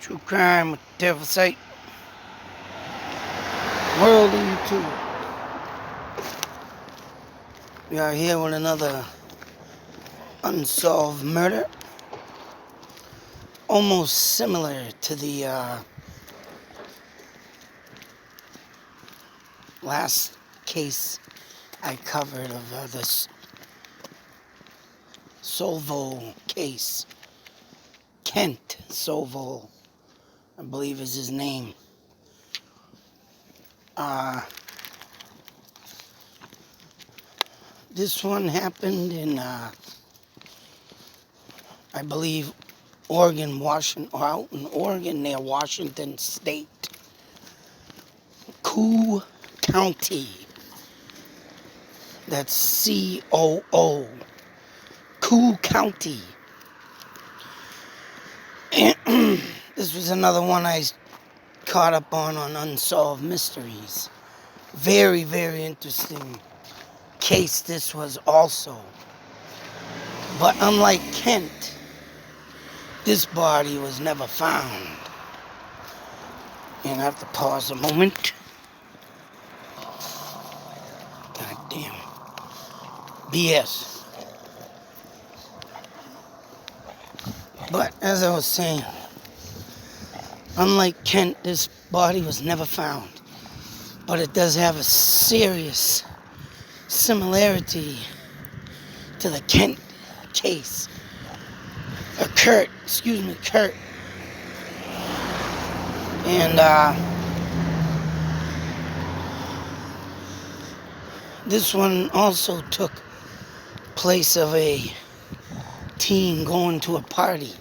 True crime with Devil Sight. World of YouTube. We are here with another unsolved murder. Almost similar to the last case I covered of this Solvo case. Kent Solvo, I believe is his name. This one happened in, I believe, Oregon, Washington, or out in Oregon near Washington State. Coo County. That's C-O-O. Coo County. And this was another one I caught up on Unsolved Mysteries. Very, very interesting case this was also. But unlike Kent, this body was never found. And I have to pause a moment. God damn. BS. But as I was saying, unlike Kent, this body was never found. But it does have a serious similarity to the Kent case. Kurt. And this one also took place of a teen going to a party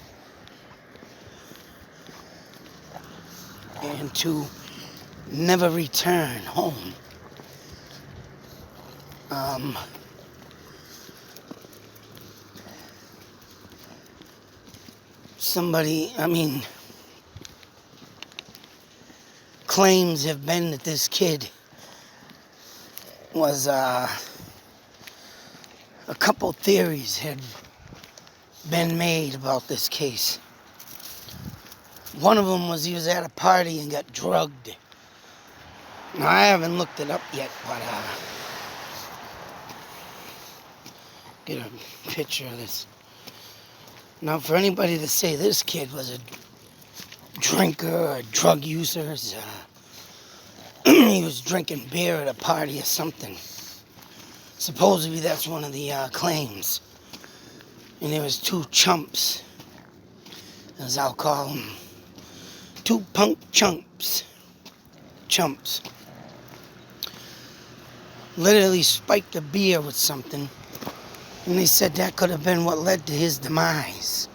and to never return home. Claims have been that this kid was, a couple theories had been made about this case. One of them was he was at a party and got drugged. Now, I haven't looked it up yet, but, get a picture of this. Now, for anybody to say this kid was a drinker or a drug user, he was drinking beer at a party or something. Supposedly, that's one of the claims. And there was two chumps, as I'll call them. Two punk chumps. Literally spiked a beer with something. And they said that could have been what led to his demise.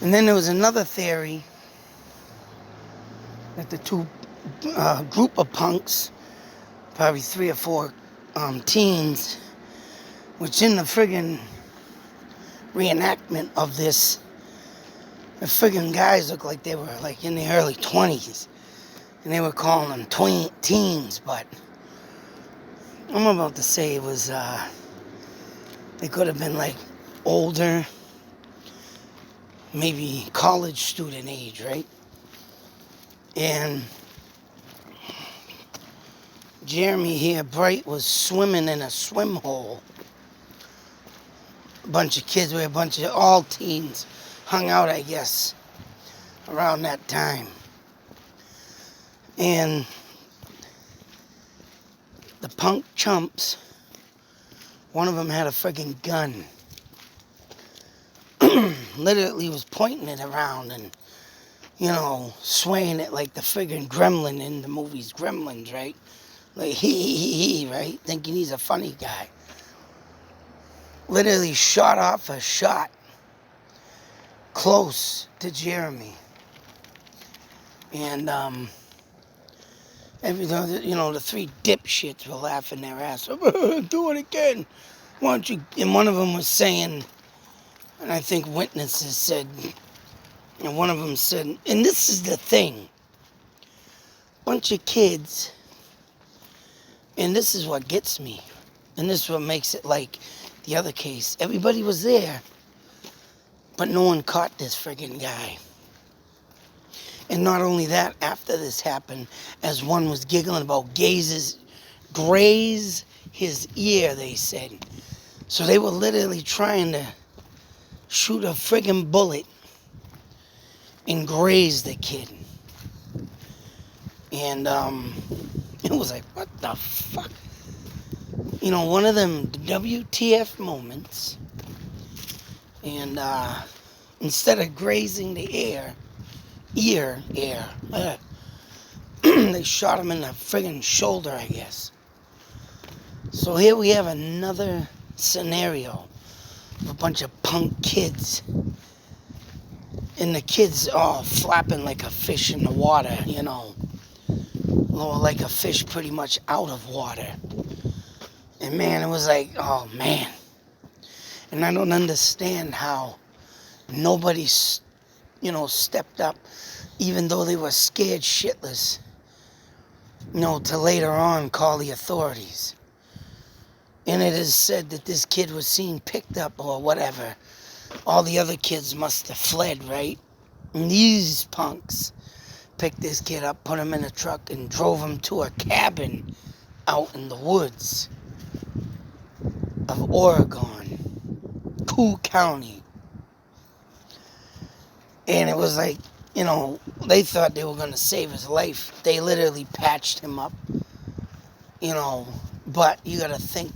And then there was another theory that the two group of punks, probably 3 or 4 teens, which in the friggin' reenactment of this, the friggin' guys looked like they were like in the early 20s. And they were calling them teens, but I'm about to say it was, they could have been like older, maybe college student age, right? And Jeremy here, Bright, was swimming in a swim hole. A bunch of kids, all teens, hung out, I guess, around that time. And the punk chumps, one of them had a friggin' gun. Literally was pointing it around and, swaying it like the friggin' gremlin in the movies Gremlins, right? Like, he, right? Thinking he's a funny guy. Literally shot off a shot close to Jeremy. And, the 3 dipshits were laughing their ass off. Do it again. Why don't you? And one of them was saying, and I think witnesses said, and one of them said, and this is the thing, bunch of kids, and this is what gets me, and this is what makes it like the other case. Everybody was there, but no one caught this friggin' guy. And not only that, after this happened, as one was giggling about graze his ear, they said. So they were literally trying to shoot a friggin' bullet and graze the kid. And it was like, what the fuck? You know, one of them WTF moments. And instead of grazing the ear, they shot him in the friggin' shoulder, I guess. So here we have another scenario of a bunch of punk kids. And the kids all flapping like a fish in the water, you know. Or like a fish pretty much out of water. And man, it was like, oh man. And I don't understand how nobody, stepped up, even though they were scared shitless, to later on call the authorities. And it is said that this kid was seen picked up or whatever. All the other kids must have fled, right? And these punks picked this kid up, put him in a truck, and drove him to a cabin out in the woods of Oregon, Cool County. And it was like, they thought they were going to save his life. They literally patched him up, but you got to think,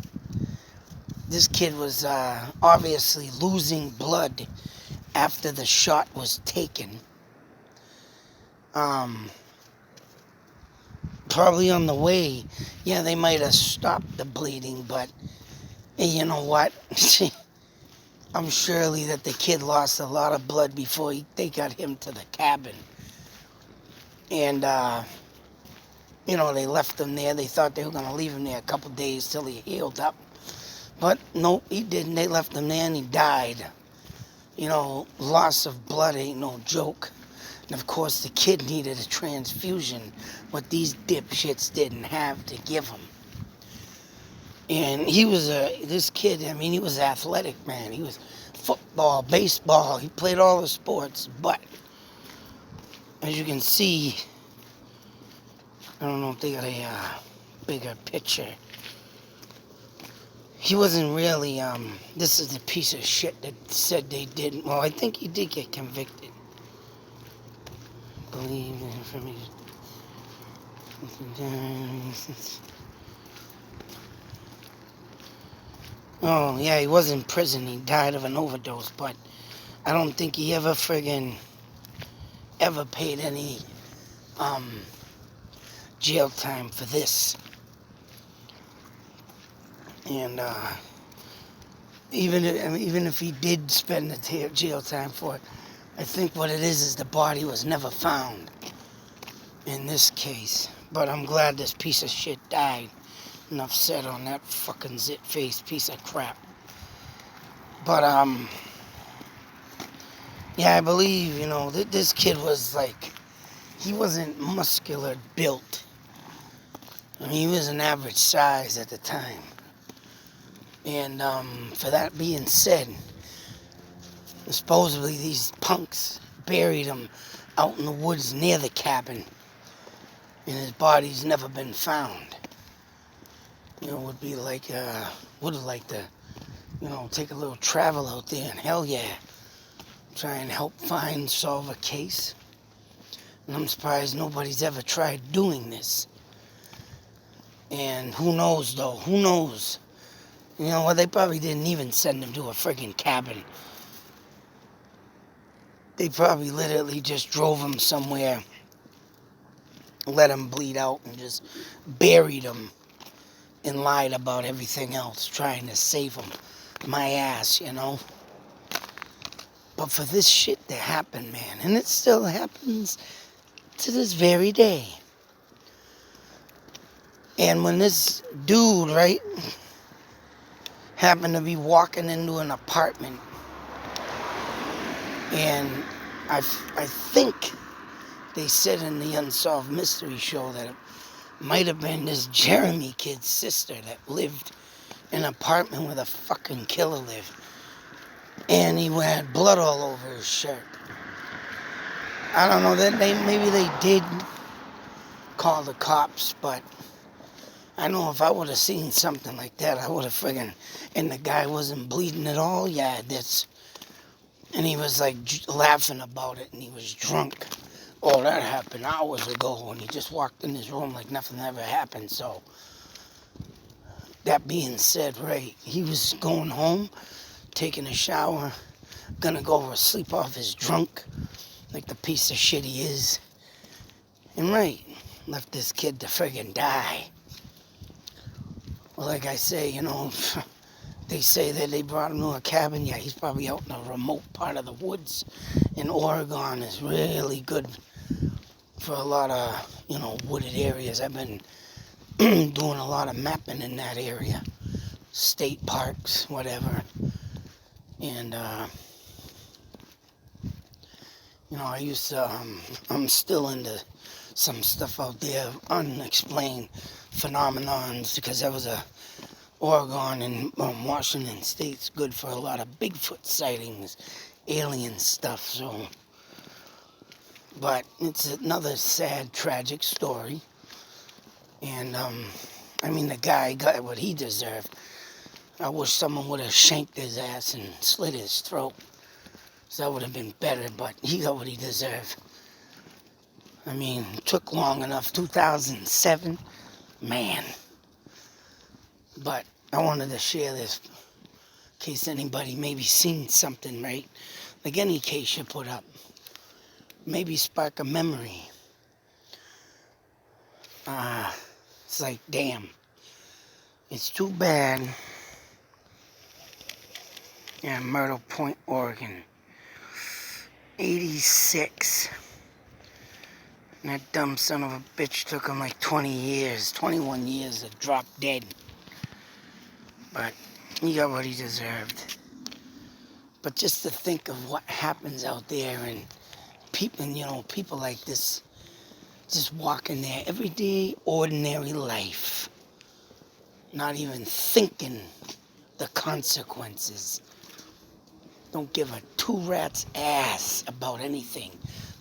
this kid was obviously losing blood after the shot was taken. Probably on the way, yeah, they might have stopped the bleeding, but you know what? I'm surely that the kid lost a lot of blood before they got him to the cabin. And, they left him there. They thought they were going to leave him there a couple days till he healed up. But no, he didn't. They left him there and he died. Loss of blood ain't no joke. And of course, the kid needed a transfusion, what these dipshits didn't have to give him. And he was this kid, he was athletic, man. He was football, baseball. He played all the sports. But as you can see, I don't know if they got a bigger picture. He wasn't really, this is the piece of shit that said they didn't. Well, I think he did get convicted. Believe the information. Oh, yeah, he was in prison. He died of an overdose, but I don't think he ever paid any, jail time for this. And even if he did spend the jail time for it, I think what it is the body was never found in this case. But I'm glad this piece of shit died. Enough said on that fucking zit-faced piece of crap. But yeah, I believe this kid was like, he wasn't muscular built. He was an average size at the time. And for that being said, supposedly these punks buried him out in the woods near the cabin, and his body's never been found. Would be like, would have liked to, take a little travel out there and hell yeah, try and help solve a case. And I'm surprised nobody's ever tried doing this. And who knows though, who knows? They probably didn't even send him to a friggin' cabin. They probably literally just drove him somewhere, let him bleed out, and just buried him and lied about everything else, trying to save him. My ass, But for this shit to happen, man, and it still happens to this very day. And when this dude, right, happened to be walking into an apartment, and I think they said in the Unsolved Mystery Show that it might have been this Jeremy kid's sister that lived in an apartment where the fucking killer lived. And he had blood all over his shirt. I don't know, that maybe they did call the cops, but I know if I would have seen something like that, I would have friggin', and the guy wasn't bleeding at all. Yeah, and he was like laughing about it, and he was drunk. Oh, that happened hours ago, and he just walked in his room like nothing ever happened. So, that being said, right, he was going home, taking a shower, gonna go sleep off his drunk, like the piece of shit he is. And right, left this kid to friggin' die. Well, like I say, they say that they brought him to a cabin. Yeah, he's probably out in a remote part of the woods. And Oregon is really good for a lot of, wooded areas. I've been doing a lot of mapping in that area. State parks, whatever. And, I used to, I'm still into some stuff out there, unexplained phenomenons, because that was Oregon and Washington State's good for a lot of Bigfoot sightings, alien stuff, so. But it's another sad, tragic story. And, the guy got what he deserved. I wish someone would have shanked his ass and slit his throat. So that would have been better, but he got what he deserved. It took long enough. 2007, man. But I wanted to share this in case anybody maybe seen something, right? Like any case you put up. Maybe spark a memory. It's like, damn. It's too bad. Yeah, Myrtle Point, Oregon. 86. And that dumb son of a bitch took him like 20 years, 21 years to drop dead. But he got what he deserved. But just to think of what happens out there and people like this just walking their everyday, ordinary life, not even thinking the consequences. Don't give a two rat's ass about anything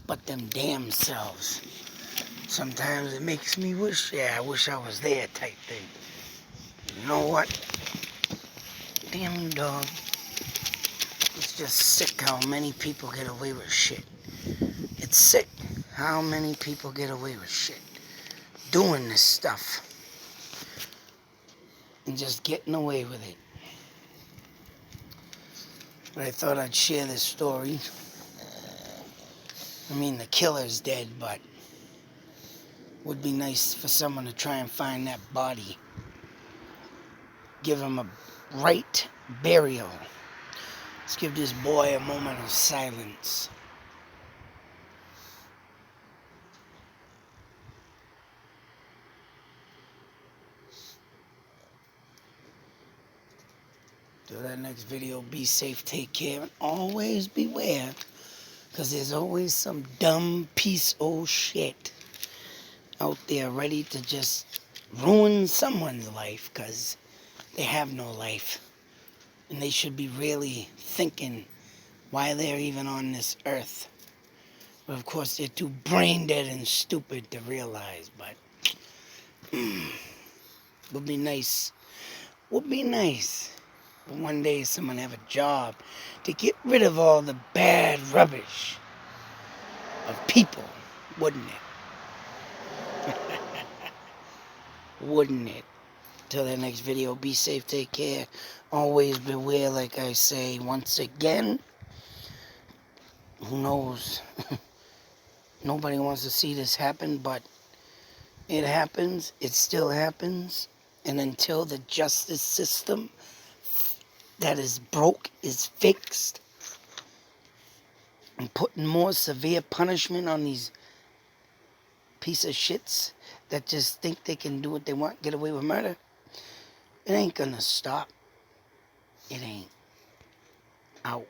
but them damn selves. Sometimes it makes me I wish I was there type thing. You know what? Damn dog. It's just sick how many people get away with shit. It's sick how many people get away with shit. Doing this stuff. And just getting away with it. But I thought I'd share this story. The killer's dead, but would be nice for someone to try and find that body. Give him a right burial. Let's give this boy a moment of silence. Till that next video, be safe, take care, and always beware. Because there's always some dumb piece of shit out there ready to just ruin someone's life because they have no life. And they should be really thinking why they're even on this earth. But of course, they're too brain dead and stupid to realize. But would be nice. Would be nice. But one day someone have a job to get rid of all the bad rubbish of people, wouldn't it? Wouldn't it? Till the next video, be safe, take care. Always beware, like I say once again. Who knows? Nobody wants to see this happen, but it happens. It still happens. And until the justice system that is broke is fixed, and putting more severe punishment on these piece of shits that just think they can do what they want, get away with murder, it ain't gonna stop. It ain't. Out.